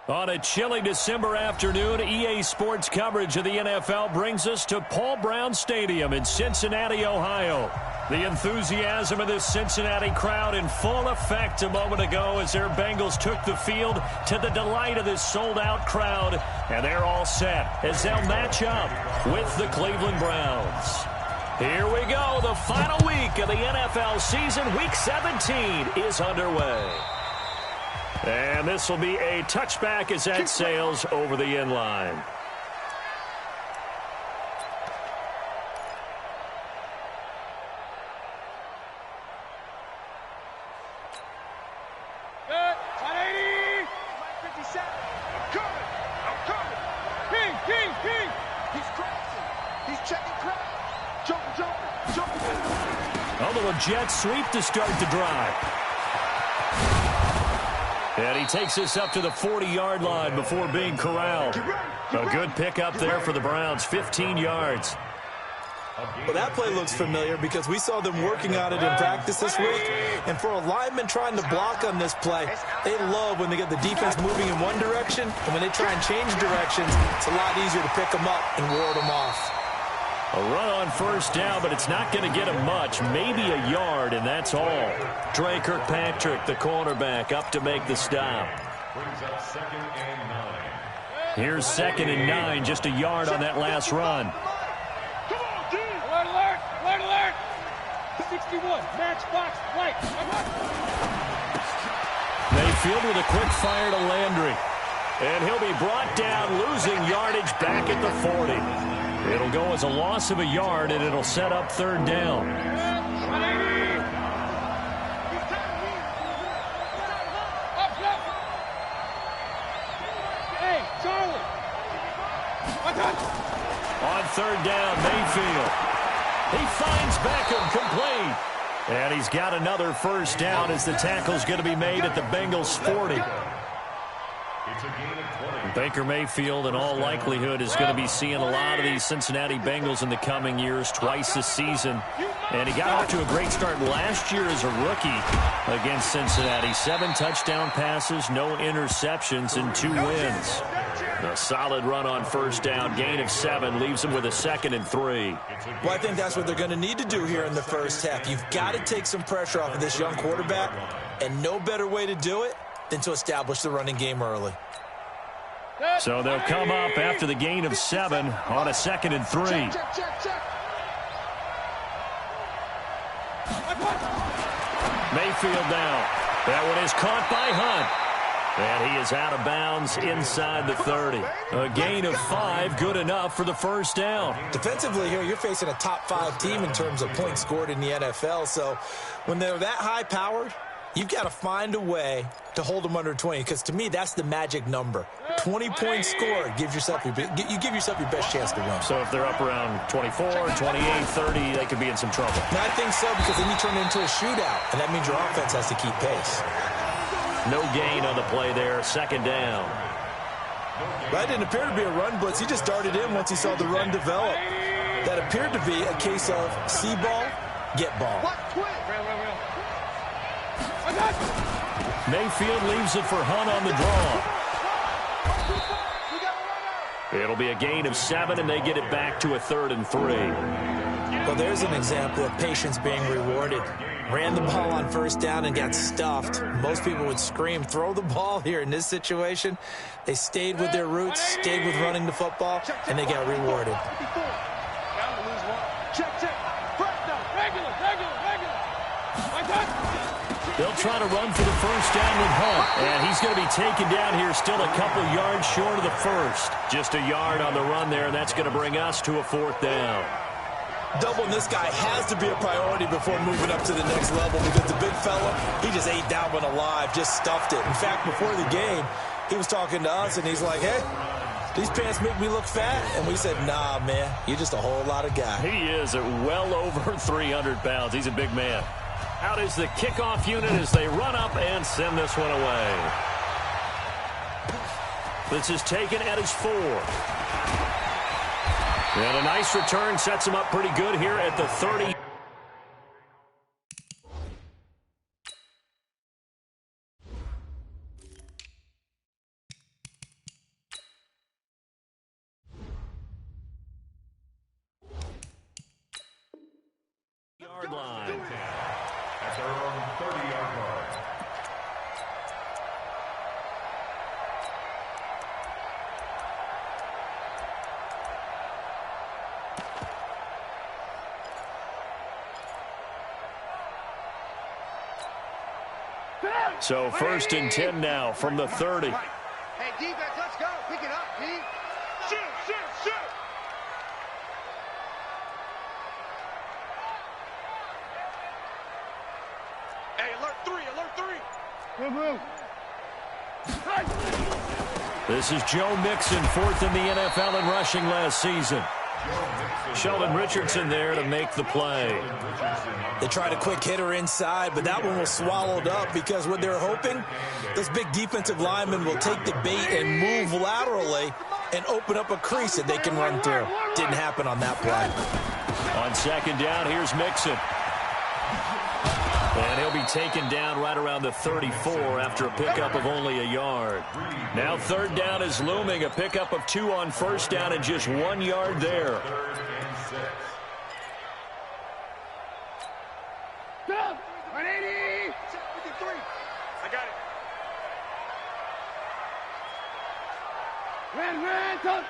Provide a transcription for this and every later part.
On a chilly December afternoon, EA Sports coverage of the NFL brings us to Paul Brown Stadium in Cincinnati, Ohio. The enthusiasm of this Cincinnati crowd in full effect a moment ago as their Bengals took the field to the delight of this sold-out crowd. And they're all set as they'll match up with the Cleveland Browns. Here we go. The final week of the NFL season. Week 17 is underway. And this will be a touchback as that sails over the end line. Good. 180. 57. I'm coming. King. He's crossing. He's checking crowd. Jumping. A little jet sweep to start the drive. And he takes this up to the 40-yard line before being corralled. A good pickup there for the Browns, 15 yards. Well, that play looks familiar because we saw them working on it in practice this week. And for a lineman trying to block on this play, they love when they get the defense moving in one direction. And when they try and change directions, it's a lot easier to pick them up and ward them off. A run on first down, but it's not going to get him much. Maybe a yard, and that's all. Dre Kirkpatrick, the cornerback, up to make the stop. Brings up 2nd and 9. Here's 2nd and 9, just a yard on that last run. Come on, dude. Alert. 61. Matchbox. Right. Mayfield with a quick fire to Landry. And he'll be brought down, losing yardage back at the 40. It'll go as a loss of a yard, and it'll set up 3rd down. Hey, Charlie. On 3rd down, Mayfield. He finds Beckham complete. And he's got another first down as the tackle's going to be made at the Bengals' 40. It's a gain of 20. Baker Mayfield, in all likelihood, is going to be seeing a lot of these Cincinnati Bengals in the coming years, twice this season. And he got off to a great start last year as a rookie against Cincinnati. 7 touchdown passes, no interceptions, and 2 wins. A solid run on first down, gain of 7, leaves him with a 2nd and 3. Well, I think that's what they're going to need to do here in the first half. You've got to take some pressure off of this young quarterback, and no better way to do it than to establish the running game early. So they'll come up after the gain of 7 on a 2nd and 3. Mayfield down. That one is caught by Hunt. And he is out of bounds inside the 30. A gain of 5, good enough for the first down. Defensively here, you're facing a top 5 team in terms of points scored in the NFL. So when they're that high-powered, you've got to find a way to hold them under 20, because to me, that's the magic number. 20 points scored, you give yourself your best chance to win. So if they're up around 24, 28, 30, they could be in some trouble. And I think so, because then you turn it into a shootout, and that means your offense has to keep pace. No gain on the play there, 2nd down. That didn't appear to be a run blitz. He just darted in once he saw the run develop. That appeared to be a case of see ball, get ball. Mayfield leaves it for Hunt on the draw. It'll be a gain of 7, and they get it back to a 3rd and 3. Well, there's an example of patience being rewarded. Ran the ball on first down and got stuffed. Most people would scream, throw the ball here. In this situation, they stayed with their roots, stayed with running the football, and they got rewarded. They'll try to run for the first down with Hunt. And he's going to be taken down here, still a couple yards short of the first. Just a yard on the run there, and that's going to bring us to a 4th down. Doubling this guy has to be a priority before moving up to the next level, because the big fella, he just ate that one alive, just stuffed it. In fact, before the game, he was talking to us, and he's like, hey, these pants make me look fat. And we said, nah, man, you're just a whole lot of guy. He is at well over 300 pounds. He's a big man. Out is the kickoff unit as they run up and send this one away. This is taken at his 4. And a nice return sets him up pretty good here at the 30. 30-yard line. At their own 30-yard line. So 1st and 10 now from the 30. Hey, defense, let's go. Pick it up, D. Shoot, shoot, shoot. Hey, alert 3, alert 3. Move. This is Joe Mixon, 4th in the NFL in rushing last season. Sheldon Richardson there to make the play. They tried a quick hitter inside, but that one was swallowed up because what they're hoping, those big defensive linemen will take the bait and move laterally and open up a crease that they can run through. Didn't happen on that play. On 2nd down, here's Mixon. And he'll be taken down right around the 34 after a pickup of only a yard. Now 3rd down is looming, a pickup of 2 on 1st down and just 1 yard there. Go! 180! 53. I got it. Ran, touch.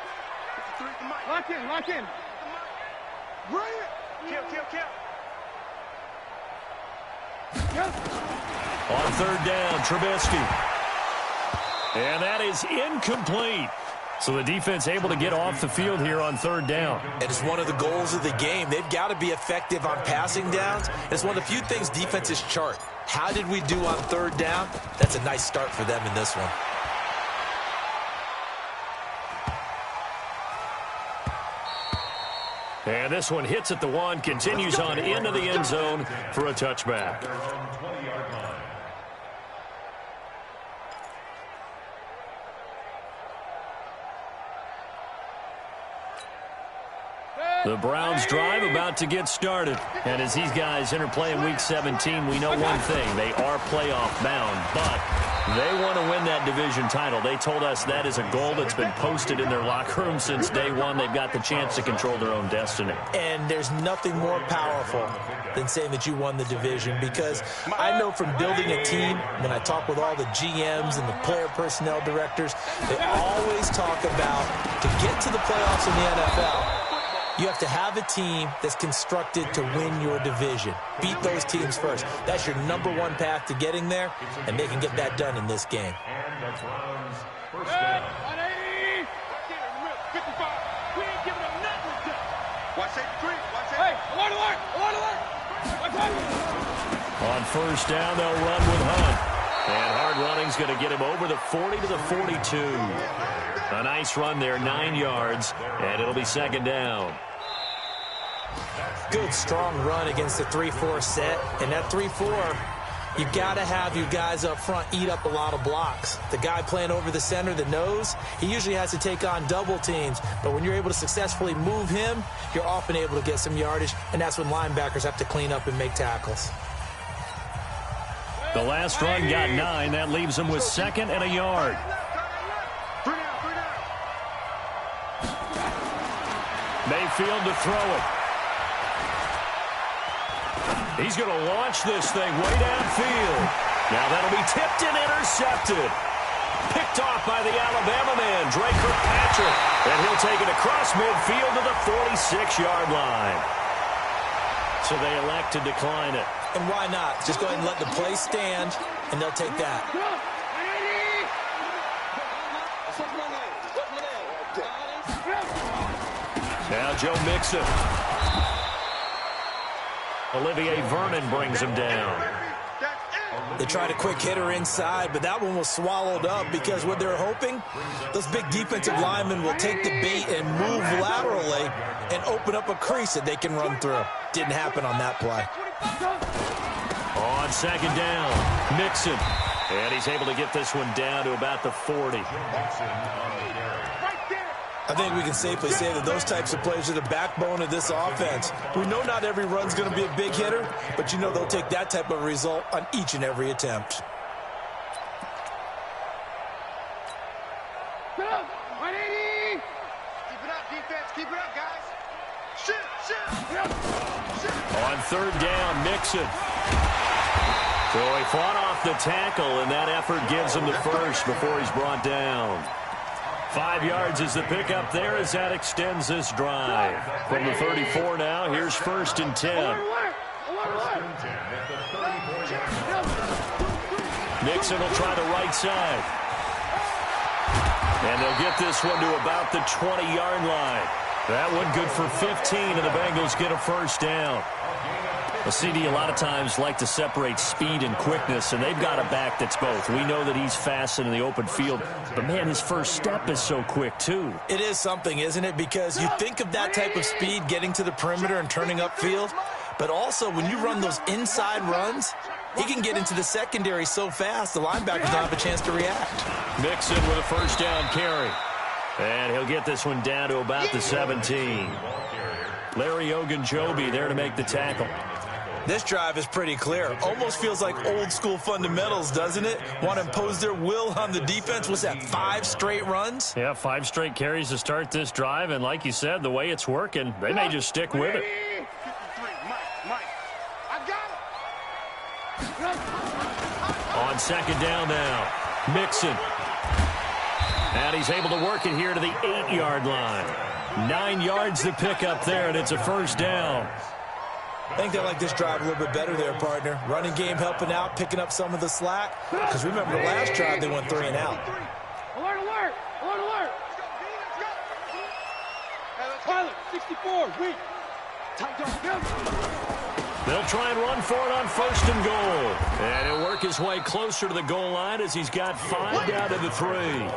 53, lock in. Bring it. Kill. On 3rd down, Trubisky. And that is incomplete. So the defense able to get off the field here on 3rd down. And it's one of the goals of the game. They've got to be effective on passing downs. It's one of the few things defenses chart. How did we do on 3rd down? That's a nice start for them in this one. And this one hits at the 1, continues on into the end zone for a touchback. The Browns drive about to get started. And as these guys interplay in Week 17, we know one thing. They are playoff bound, but they want to win that division title. They told us that is a goal that's been posted in their locker room since day one. They've got the chance to control their own destiny. And there's nothing more powerful than saying that you won the division, because I know from building a team, when I talk with all the GMs and the player personnel directors, they always talk about to get to the playoffs in the NFL, you have to have a team that's constructed to win your division. Beat those teams first. That's your #1 path to getting there, and they can get that done in this game. And the Browns first down. 180! 55. We ain't giving them nothing. Watch 83. Watch 83. Hey, alert! On 1st down, they'll run with Hunt. And hard running's going to get him over the 40 to the 42. A nice run there, 9 yards, and it'll be 2nd down. Good, strong run against the 3-4 set. And that 3-4, you've got to have your guys up front eat up a lot of blocks. The guy playing over the center, the nose, he usually has to take on double teams. But when you're able to successfully move him, you're often able to get some yardage, and that's when linebackers have to clean up and make tackles. The last run got 9. That leaves him with 2nd and a yard. Mayfield to throw it. He's going to launch this thing way downfield. Now that'll be tipped and intercepted. Picked off by the Alabama man, Drake Kirkpatrick. And he'll take it across midfield to the 46-yard line. So they elect to decline it. And why not? Just go ahead and let the play stand, and they'll take that. Now Joe Mixon. Olivier Vernon brings him down. They tried a quick hitter inside, but that one was swallowed up because what they're hoping, those big defensive linemen will take the bait and move laterally and open up a crease that they can run through. Didn't happen on that play. On 2nd down, Mixon. And he's able to get this one down to about the 40. I think we can safely say that those types of plays are the backbone of this offense. We know not every run's going to be a big hitter, but you know they'll take that type of result on each and every attempt. Go! 180! Keep it up, defense. Keep it up, guys. On third down, Mixon. So he fought off the tackle, and that effort gives him the first before he's brought down. 5 yards is the pickup there as that extends this drive. From the 34 now, here's 1st and 10. Mixon will try the right side. And they'll get this one to about the 20-yard line. That one good for 15, and the Bengals get a first down. A CD a lot of times like to separate speed and quickness, and they've got a back that's both. We know that he's fast in the open field, but, man, his first step is so quick, too. It is something, isn't it? Because you think of that type of speed getting to the perimeter and turning upfield, but also when you run those inside runs, he can get into the secondary so fast the linebackers don't have a chance to react. Mixon with a first down carry. And he'll get this one down to about the 17. Larry Ogunjobi there to make the tackle. This drive is pretty clear. Almost feels like old school fundamentals, doesn't it? Want to impose their will on the defense. What's that, 5 straight runs? Yeah, 5 straight carries to start this drive. And like you said, the way it's working, they may just stick with it. On second down now, Mixon. And he's able to work it here to the 8-yard line. 9 yards to pick up there, and it's a first down. I think they like this drive a little bit better there, partner. Running game helping out, picking up some of the slack. Because remember, the last drive they went 3 and out. Alert, alert! Alert, alert! Pilot, 64, weak. They'll try and run for it on 1st and goal. And he'll work his way closer to the goal line as he's got 5 down to the 3.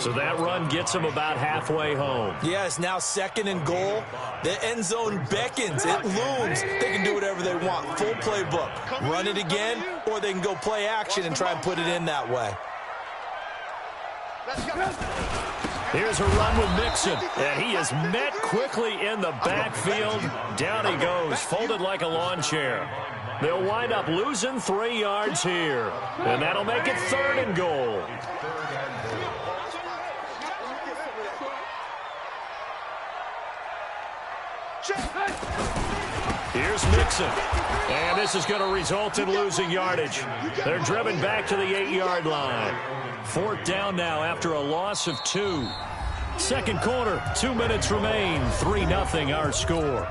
So that run gets him about halfway home. Yes, now 2nd and goal. The end zone beckons. It looms. They can do whatever they want. Full playbook. Run it again, or they can go play action and try and put it in that way. Here's a run with Mixon, and he is met quickly in the backfield. Down he goes, folded like a lawn chair. They'll wind up losing 3 yards here, and that'll make it 3rd and goal. Here's Mixon, and this is going to result in losing yardage. They're driven back to the 8-yard line. 4th down now after a loss of 2. Second quarter, 2 minutes remain. 3-0 our score.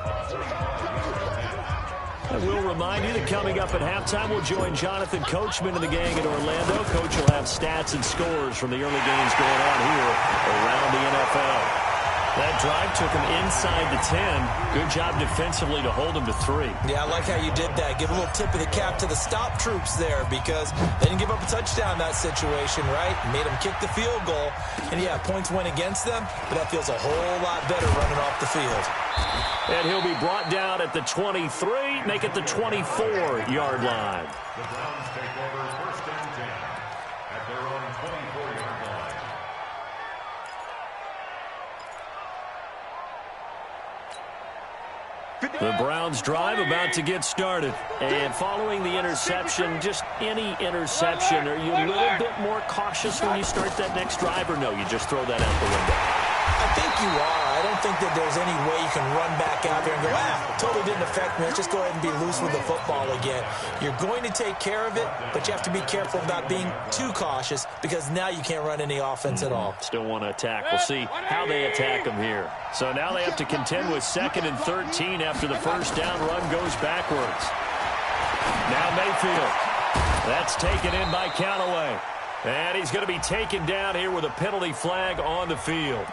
I will remind you that coming up at halftime, we'll join Jonathan Coachman and the gang in Orlando. Coach will have stats and scores from the early games going on here around the NFL. That drive took him inside the 10. Good job defensively to hold him to 3. Yeah, I like how you did that. Give a little tip of the cap to the stop troops there because they didn't give up a touchdown in that situation, right? Made them kick the field goal. And, yeah, points went against them, but that feels a whole lot better running off the field. And he'll be brought down at the 23, make it the 24-yard line. The Browns take over 1st and 10 at their own 24-yard line. The Browns drive about to get started. And following the interception, just any interception, are you a little bit more cautious when you start that next drive, or no, you just throw that out the window? I think you are. I don't think that there's any way you can run back out there and go, totally didn't affect me. Let's just go ahead and be loose with the football again. You're going to take care of it, but you have to be careful about being too cautious because now you can't run any offense at all. Still want to attack. We'll see how they attack them here. So now they have to contend with 2nd and 13 after the first down run goes backwards. Now Mayfield. That's taken in by Callaway. And he's going to be taken down here with a penalty flag on the field.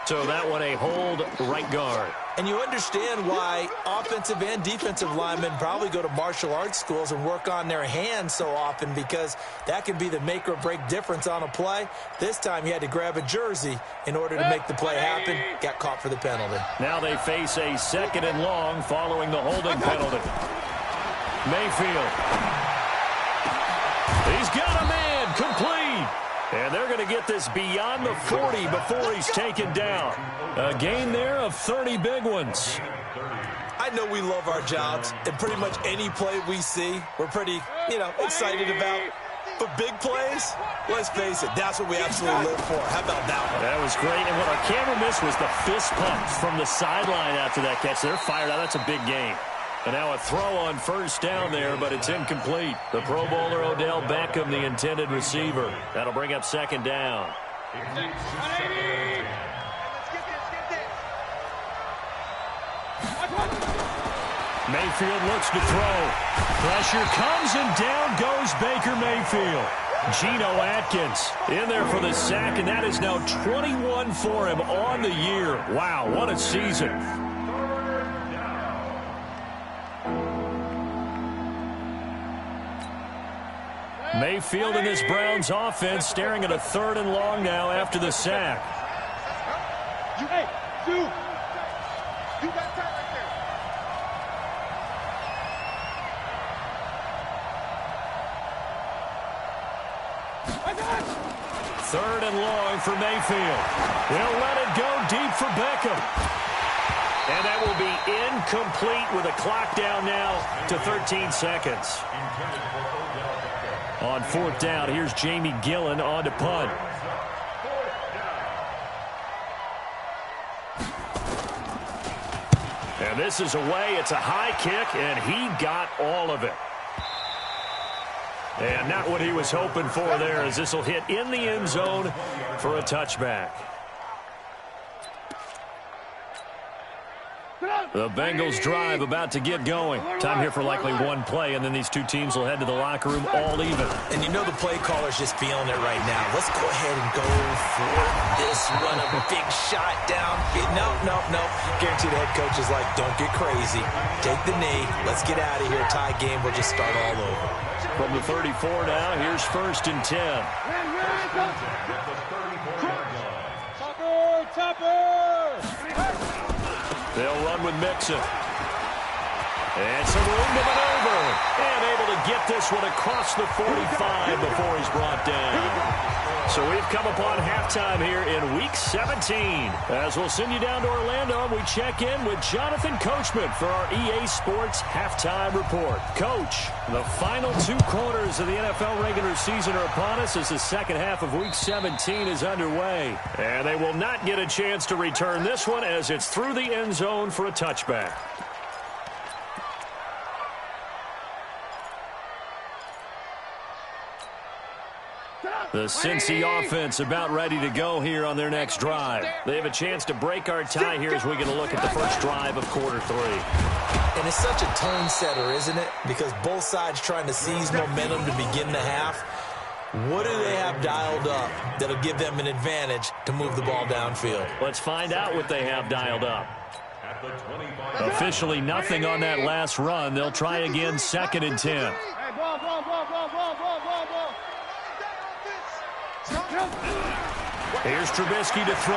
So that one a hold right guard. And you understand why offensive and defensive linemen probably go to martial arts schools and work on their hands so often because that can be the make or break difference on a play. This time he had to grab a jersey in order to make the play happen. Got caught for the penalty. Now they face a 2nd and long following the holding penalty. Mayfield. He's got a man complete. And they're going to get this beyond the 40 before he's taken down. A gain there of 30 big ones. I know we love our jobs, and pretty much any play we see, we're pretty, excited about. But big plays, let's face it, that's what we absolutely live for. How about that one? That was great. And what our camera missed was the fist pump from the sideline after that catch. They're fired out. That's a big game. And now a throw on first down there, but it's incomplete. The Pro Bowler Odell Beckham, the intended receiver. That'll bring up second down. Mayfield looks to throw. Pressure comes, and down goes Baker Mayfield. Geno Atkins in there for the sack, and that is now 21 for him on the year. Wow, what a season. Mayfield and this Browns offense staring at a 3rd and long now after the sack. Hey, you got time right there. Third and long for Mayfield. They'll let it go deep for Beckham. And that will be incomplete with a clock down now to 13 seconds. On 4th down, here's Jamie Gillen on to punt. And this is away. It's a high kick, and he got all of it. And not what he was hoping for there, as this will hit in the end zone for a touchback. The Bengals drive about to get going. Time here for likely one play, and then these two teams will head to the locker room all even. And you know the play caller's just feeling it right now. Let's go ahead and go for this one. A big shot down. No. Guaranteed the head coach is like, don't get crazy. Take the knee. Let's get out of here. Tie game. We'll just start all over. From the 34 now, here's 1st and 10. Topper! They'll run with Mixon. And some room to maneuver. And able to get this one across the 45 before he's brought down. So we've come upon halftime here in Week 17. As we'll send you down to Orlando, and we check in with Jonathan Coachman for our EA Sports Halftime Report. Coach, the final 2 quarters of the NFL regular season are upon us as the second half of Week 17 is underway. And they will not get a chance to return this one as it's through the end zone for a touchback. The Cincy offense about ready to go here on their next drive. They have a chance to break our tie here as we get a look at the first drive of quarter 3. And it's such a tone setter, isn't it? Because both sides trying to seize momentum to begin the half. What do they have dialed up that'll give them an advantage to move the ball downfield? Let's find out what they have dialed up. Officially nothing on that last run. They'll try again 2nd and 10. Here's Trubisky to throw.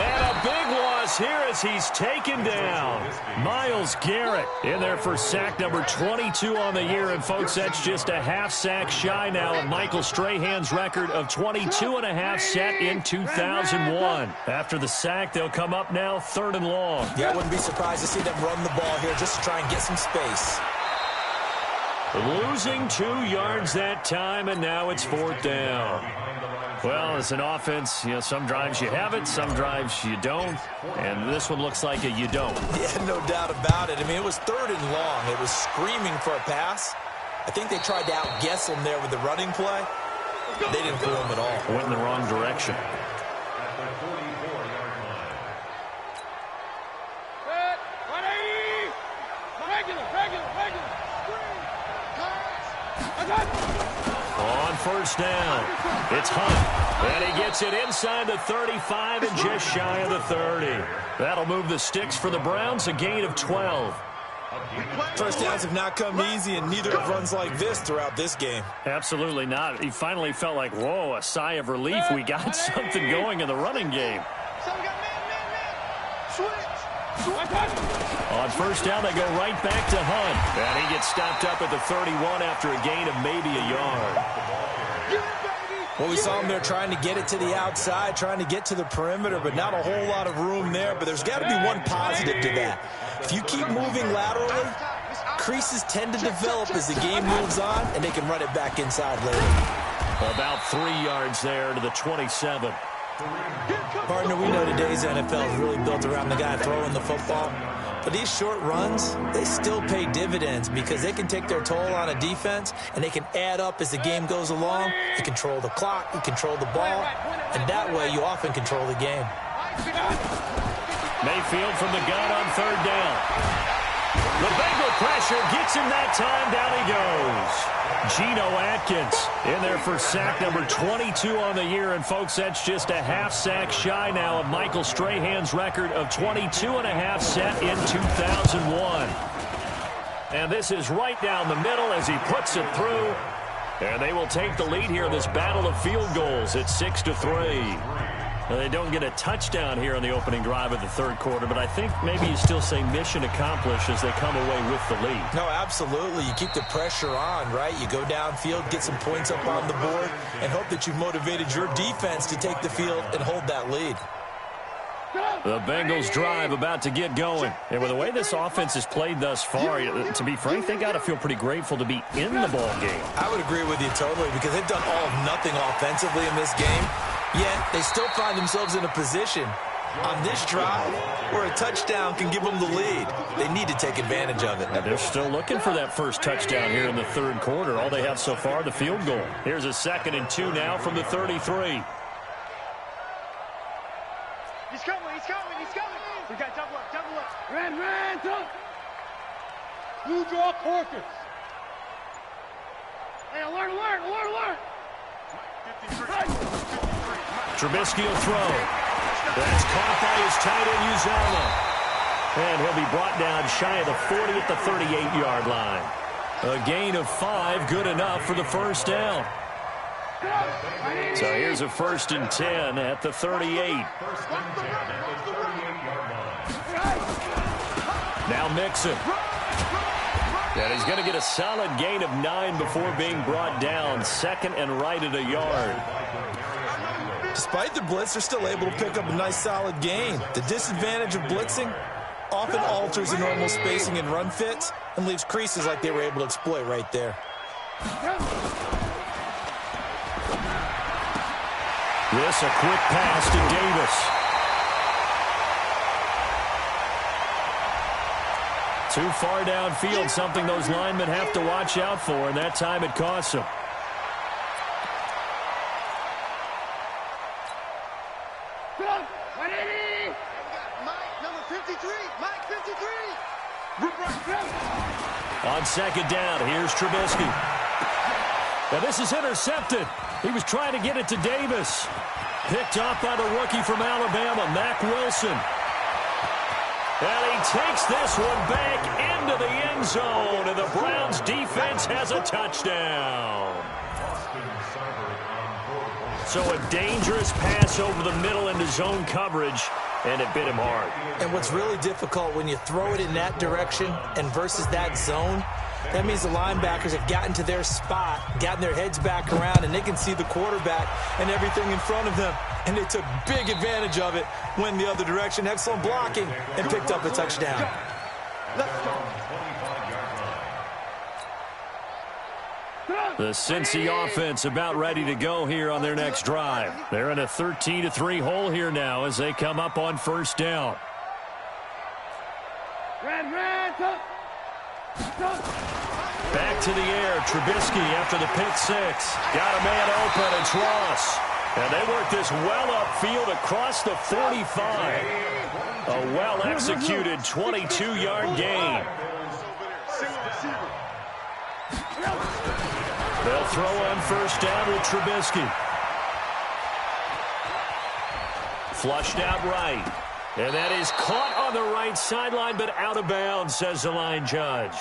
And a big loss here as he's taken down. Myles Garrett in there for sack number 22 on the year. And, folks, that's just a half sack shy now of Michael Strahan's record of 22.5 set in 2001. After the sack, they'll come up now 3rd and long. Yeah, I wouldn't be surprised to see them run the ball here just to try and get some space. Losing 2 yards that time, and now it's 4th down. Well, as an offense, you know, some drives you have it, some drives you don't, and this one looks like a you don't. Yeah, no doubt about it. I mean, it was 3rd and long. It was screaming for a pass. I think they tried to outguess him there with the running play. They didn't fool him at all. Went in the wrong direction. On 1st down, it's Hunt, and he gets it inside the 35 and just shy of the 30. That'll move the sticks for the Browns, a gain of 12. First downs have not come easy, and neither have runs like this throughout this game. Absolutely not. He finally felt like, whoa, a sigh of relief. We got something going in the running game. On 1st down, they go right back to Hunt. And he gets stopped up at the 31 after a gain of maybe a yard. Well, we saw him there trying to get it to the outside, trying to get to the perimeter, but not a whole lot of room there. But there's got to be one positive to that. If you keep moving laterally, creases tend to develop as the game moves on, and they can run it back inside later. About 3 yards there to the 27. Partner, we know today's NFL is really built around the guy throwing the football. But these short runs, they still pay dividends because they can take their toll on a defense, and they can add up as the game goes along. You control the clock, you control the ball, and that way you often control the game. Mayfield from the gun on third down. The Bengal pressure gets him that time. Down he goes. Geno Atkins in there for sack number 22 on the year. And, folks, that's just a half sack shy now of Michael Strahan's record of 22.5 set in 2001. And this is right down the middle as he puts it through. And they will take the lead here in this battle of field goals at 6-3. Now, they don't get a touchdown here on the opening drive of the third quarter, but I think maybe you still say mission accomplished as they come away with the lead. No, absolutely. You keep the pressure on, right? You go downfield, get some points up on the board, and hope that you've motivated your defense to take the field and hold that lead. The Bengals drive about to get going. And with the way this offense has played thus far, to be frank, they got to feel pretty grateful to be in the ball game. I would agree with you totally because they've done all of nothing offensively in this game. Yet, they still find themselves in a position on this drive where a touchdown can give them the lead. They need to take advantage of it. They're still looking for that first touchdown here in the third quarter. All they have so far, the field goal. Here's a 2nd and 2 now from the 33. He's coming, he's coming, he's coming. We got double up, double up. Red, up. Blue draw quarters. Hey, alert. 53. Trubisky will throw. That's caught by his tight end, Uzomah. And he'll be brought down shy of the 40 at the 38-yard line. A gain of 5, good enough for the first down. So here's a 1st and 10 at the 38. Now Mixon. And he's going to get a solid gain of 9 before being brought down. 2nd and right at a yard. Despite the blitz, they're still able to pick up a nice, solid gain. The disadvantage of blitzing often alters the normal spacing and run fits and leaves creases like they were able to exploit right there. This a quick pass to Davis. Too far downfield, something those linemen have to watch out for, and that time it costs them. On 2nd down, here's Trubisky. Now this is intercepted. He was trying to get it to Davis. Picked off by the rookie from Alabama, Mack Wilson. And he takes this one back into the end zone, and the Browns defense has a touchdown. So a dangerous pass over the middle into zone coverage, and it bit him hard. And what's really difficult when you throw it in that direction and versus that zone, that means the linebackers have gotten to their spot, gotten their heads back around, and they can see the quarterback and everything in front of them. And they took big advantage of it, went the other direction, excellent blocking, and picked up a touchdown. The Cincy offense about ready to go here on their next drive. They're in a 13-3 hole here now as they come up on 1st down. Back to the air, Trubisky after the pick 6. Got a man open, it's Ross. And they work this well upfield across the 45. A well-executed 22-yard gain. They'll throw on 1st down with Trubisky. Flushed out right. And that is caught on the right sideline, but out of bounds, says the line judge.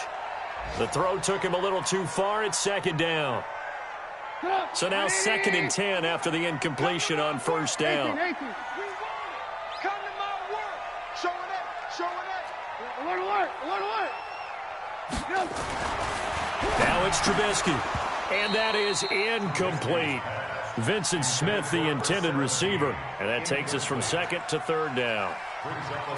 The throw took him a little too far at 2nd down. So now 2nd and 10 after the incompletion on 1st down. Come to my work. Showing it. Alert. Now it's Trubisky. And that is incomplete. Vincent Smith, the intended receiver. And that takes us from 2nd to 3rd down.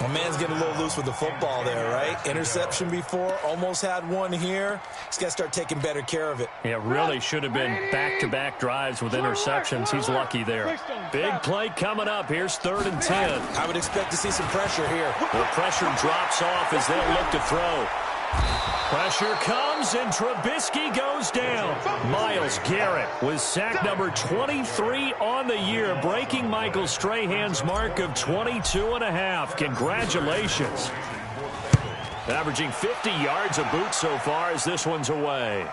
My man's getting a little loose with the football there, right? Interception before, almost had one here. He's got to start taking better care of it. Yeah, really should have been back-to-back drives with interceptions. He's lucky there. Big play coming up. Here's 3rd and 10. I would expect to see some pressure here. The pressure drops off as they'll look to throw. Pressure comes, and Trubisky goes down. Myles Garrett with sack number 23 on the year, breaking Michael Strahan's mark of 22.5. Congratulations. Averaging 50 yards a boot so far as this one's away.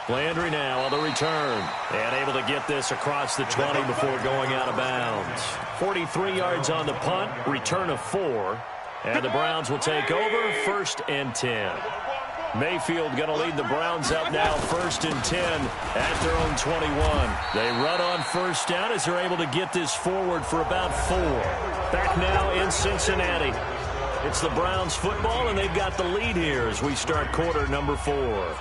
Landry now on the return, and able to get this across the 20 before going out of bounds. 43 yards on the punt, return of 4. And the Browns will take over, 1st and 10. Mayfield going to lead the Browns up now, 1st and 10 at their own 21. They run on 1st down as they're able to get this forward for about 4. Back now in Cincinnati. It's the Browns football, and they've got the lead here as we start quarter number 4.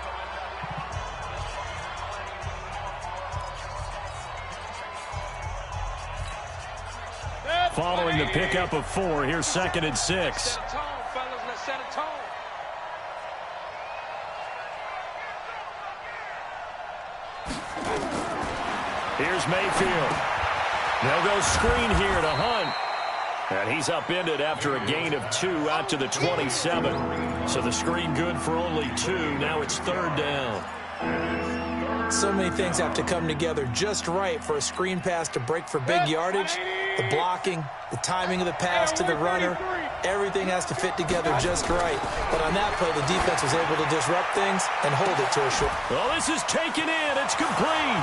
Following the pickup of 4, here's 2nd and 6. Here's Mayfield. They'll go screen here to Hunt. And he's upended after a gain of 2 out to the 27. So the screen good for only 2. Now it's 3rd down. So many things have to come together just right for a screen pass to break for big yardage. The blocking, the timing of the pass to the runner, everything has to fit together just right. But on that play, the defense was able to disrupt things and hold it to a short. Well, this is taken in. It's complete.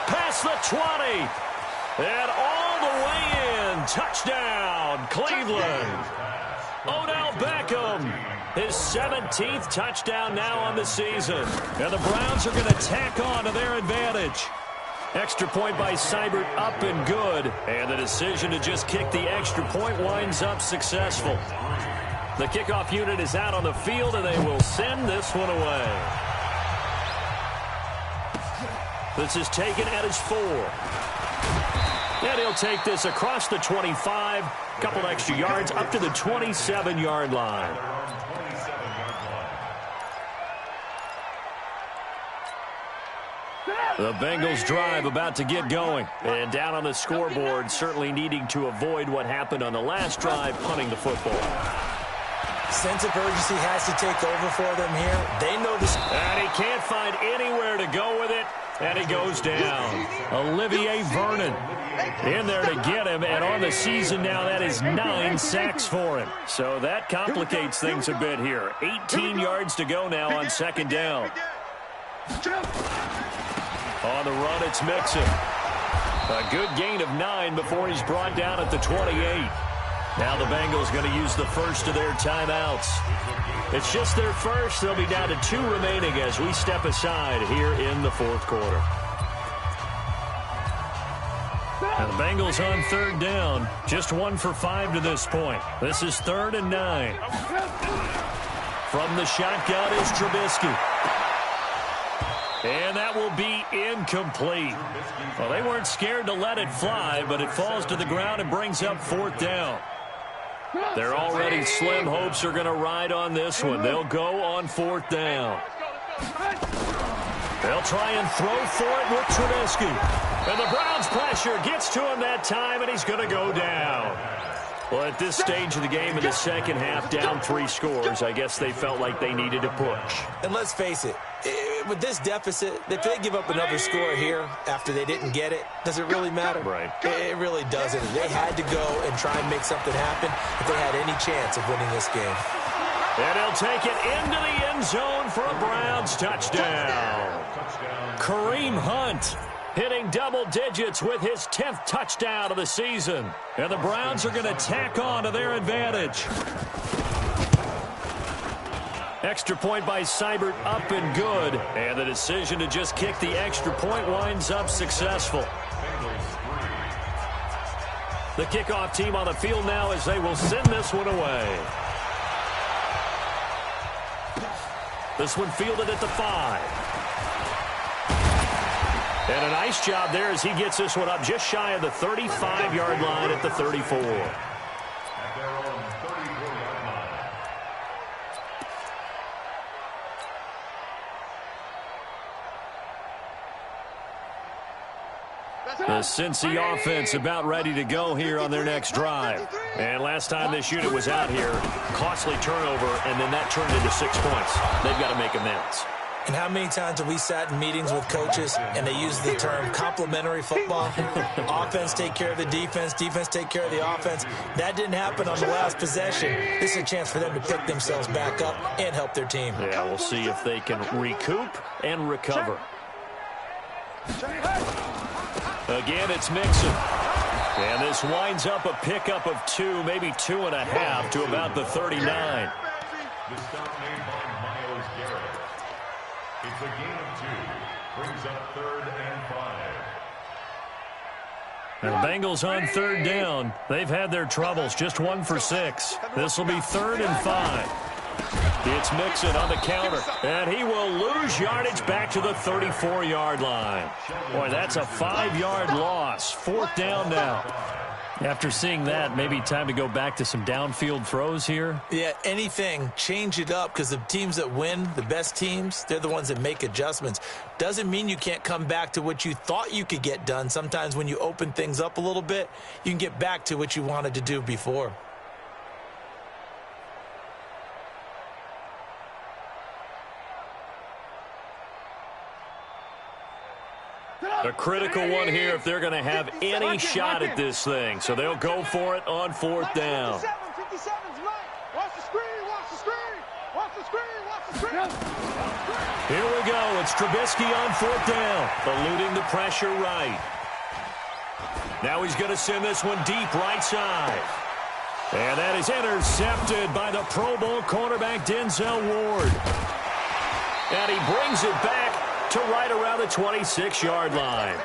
Past the 20. And all the way in. Touchdown, Cleveland. Odell Beckham. His 17th touchdown now on the season. And the Browns are going to tack on to their advantage. Extra point by Seibert up and good. And the decision to just kick the extra point winds up successful. The kickoff unit is out on the field, and they will send this one away. This is taken at his 4. And he'll take this across the 25. Couple extra yards up to the 27-yard line. The Bengals drive about to get going. And down on the scoreboard, certainly needing to avoid what happened on the last drive, punting the football. Sense of urgency has to take over for them here. They know this. And he can't find anywhere to go with it. And he goes down. Olivier Vernon in there to get him. And on the season now, that is 9 sacks for him. So that complicates things a bit here. 18 yards to go now on 2nd down. On the run, it's Mixon. A good gain of 9 before he's brought down at the 28. Now the Bengals going to use the first of their timeouts. It's just their first. They'll be down to 2 remaining as we step aside here in the 4th quarter. Now the Bengals on 3rd down. Just 1 for 5 to this point. This is 3rd and 9. From the shotgun is Trubisky. And that will be incomplete. Well, they weren't scared to let it fly, but it falls to the ground and brings up 4th down. Their already slim hopes are going to ride on this one. They'll go on 4th down. They'll try and throw for it with Trubisky. And the Browns pressure gets to him that time, and he's going to go down. Well, at this stage of the game in the second half, down 3 scores, I guess they felt like they needed to push. And let's face it, with this deficit, if they give up another score here after they didn't get it, does it really matter? Right. It really doesn't. They had to go and try and make something happen if they had any chance of winning this game. And he'll take it into the end zone for a Browns touchdown. Kareem Hunt hitting double digits with his 10th touchdown of the season. And the Browns are going to tack on to their advantage. Extra point by Seibert up and good. And the decision to just kick the extra point winds up successful. The kickoff team on the field now as they will send this one away. This one fielded at the 5. And a nice job there as he gets this one up just shy of the 35-yard line at the 34. their own 34-yard line. The Cincy offense about ready to go here on their next drive. And last time this unit was out here, costly turnover, and then that turned into 6 points. They've got to make amends. And how many times have we sat in meetings with coaches and they use the term complementary football? Offense take care of the defense, defense take care of the offense. That didn't happen on the last possession. This is a chance for them to pick themselves back up and help their team. Yeah, we'll see if they can recoup and recover. Again, it's Mixon. And this winds up a pickup of 2, maybe 2.5 to about the 39. The stop made by Myles Garrett. It's a gain of 2. Brings up 3rd and 5. And the Bengals on 3rd down. They've had their troubles, just 1 for 6. This will be 3rd and 5. It's Mixon on the counter, and he will lose yardage back to the 34-yard line. Boy, that's a 5-yard loss. 4th down now. After seeing that, maybe time to go back to some downfield throws here. Yeah, anything, change it up, because the teams that win, the best teams, they're the ones that make adjustments. Doesn't mean you can't come back to what you thought you could get done. Sometimes when you open things up a little bit, you can get back to what you wanted to do before. A critical one here if they're going to have any shot at this thing. So they'll go for it on 4th down. 57's right. Watch the screen, watch the screen. Watch the screen, watch the screen. Here we go. It's Trubisky on 4th down, eluding the pressure right. Now he's going to send this one deep right side. And that is intercepted by the Pro Bowl cornerback Denzel Ward. And he brings it back to right around the 26-yard line.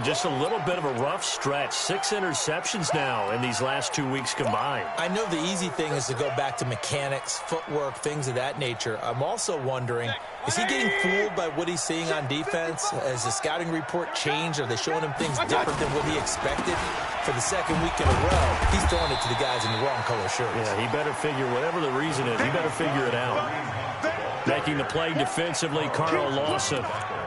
Just a little bit of a rough stretch. 6 interceptions now in these last 2 weeks combined. I know the easy thing is to go back to mechanics, footwork, things of that nature. I'm also wondering, is he getting fooled by what he's seeing on defense? Has the scouting report changed? Are they showing him things different than what he expected? For the 2nd week in a row, he's throwing it to the guys in the wrong color shirts. Yeah, he better figure, whatever the reason is, he better figure it out. Making the play defensively, Carl Lawson.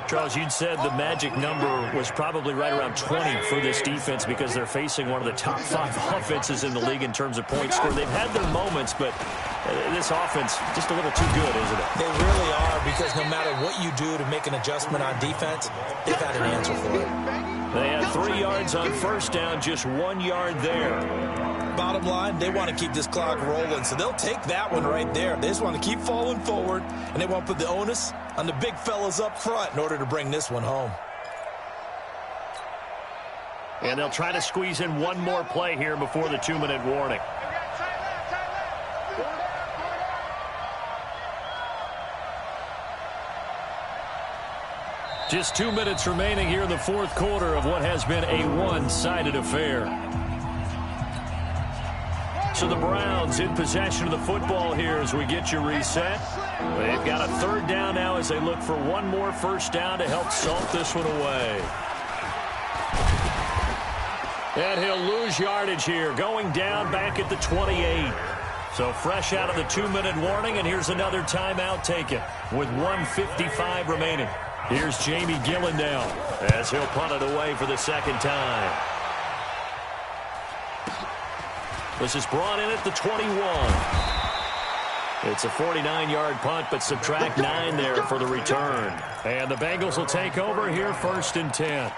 Charles, you'd said the magic number was probably right around 20 for this defense because they're facing one of the top 5 offenses in the league in terms of points scored. They've had their moments, but this offense just a little too good, isn't it? They really are, because no matter what you do to make an adjustment on defense, they've had an answer for it. They had 3 yards on 1st down, just 1 yard there. Bottom line, they want to keep this clock rolling, so they'll take that one right there. They just want to keep falling forward, and they want to put the onus on the big fellas up front in order to bring this one home. And they'll try to squeeze in one more play here before the 2-minute warning. Just 2 minutes remaining here in the 4th quarter of what has been a one-sided affair. So the Browns in possession of the football here as we get you reset. They've got a 3rd down now as they look for one more 1st down to help salt this one away. And he'll lose yardage here, going down back at the 28. So fresh out of the 2-minute warning, and here's another timeout taken with 1:55 remaining. Here's Jamie Gillen now as he'll punt it away for the 2nd time. This is brought in at the 21. It's a 49-yard punt, but subtract 9 there for the return. And the Bengals will take over here 1st and 10.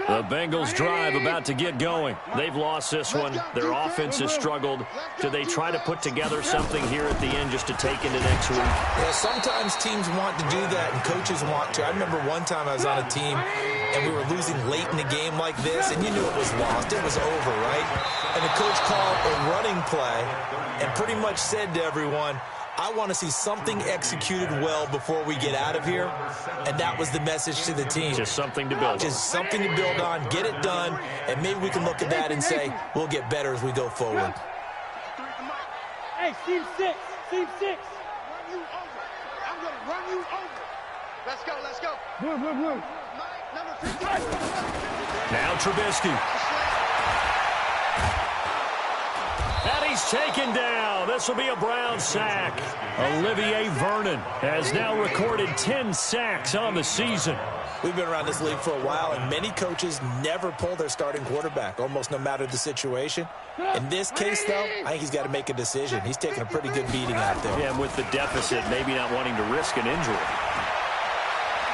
The Bengals drive about to get going. They've lost this one. Their offense has struggled. Do they try to put together something here at the end just to take into next week? Yeah, sometimes teams want to do that and coaches want to. I remember one time I was on a team and we were losing late in the game like this, and you knew it was lost. It was over, right? And the coach called a running play and pretty much said to everyone, I want to see something executed well before we get out of here. And that was the message to the team. Just something to build on. Just something to build on, get it done, and maybe we can look at that and say, we'll get better as we go forward. Hey, team 6, team 6. you over. I'm going to run you over. Let's go, let's go. Blue. Number 50. Now Trubisky. And he's taken down. This will be a Brown sack. Olivier Vernon has now recorded 10 sacks on the season. We've been around this league for a while, and many coaches never pull their starting quarterback, almost no matter the situation. In this case, though, I think he's got to make a decision. He's taking a pretty good beating out there. Yeah, and with the deficit, maybe not wanting to risk an injury.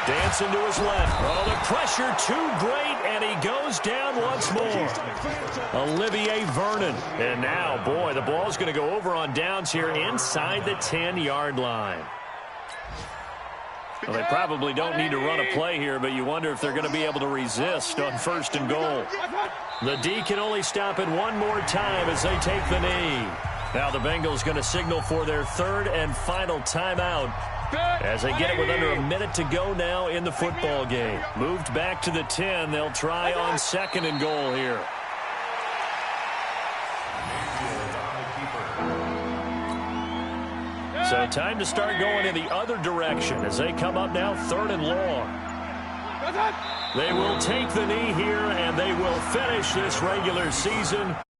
Dancing to his left. Oh, the pressure too great, and he goes down once more. Olivier Vernon. And now, boy, the ball's going to go over on downs here inside the 10-yard line. Well, they probably don't need to run a play here, but you wonder if they're going to be able to resist on 1st and goal. The D can only stop it one more time as they take the knee. Now the Bengals going to signal for their 3rd and final timeout as they get it with under a minute to go now in the football game. Moved back to the 10. They'll try on 2nd and goal here. So time to start going in the other direction as they come up now 3rd and long. They will take the knee here, and they will finish this regular season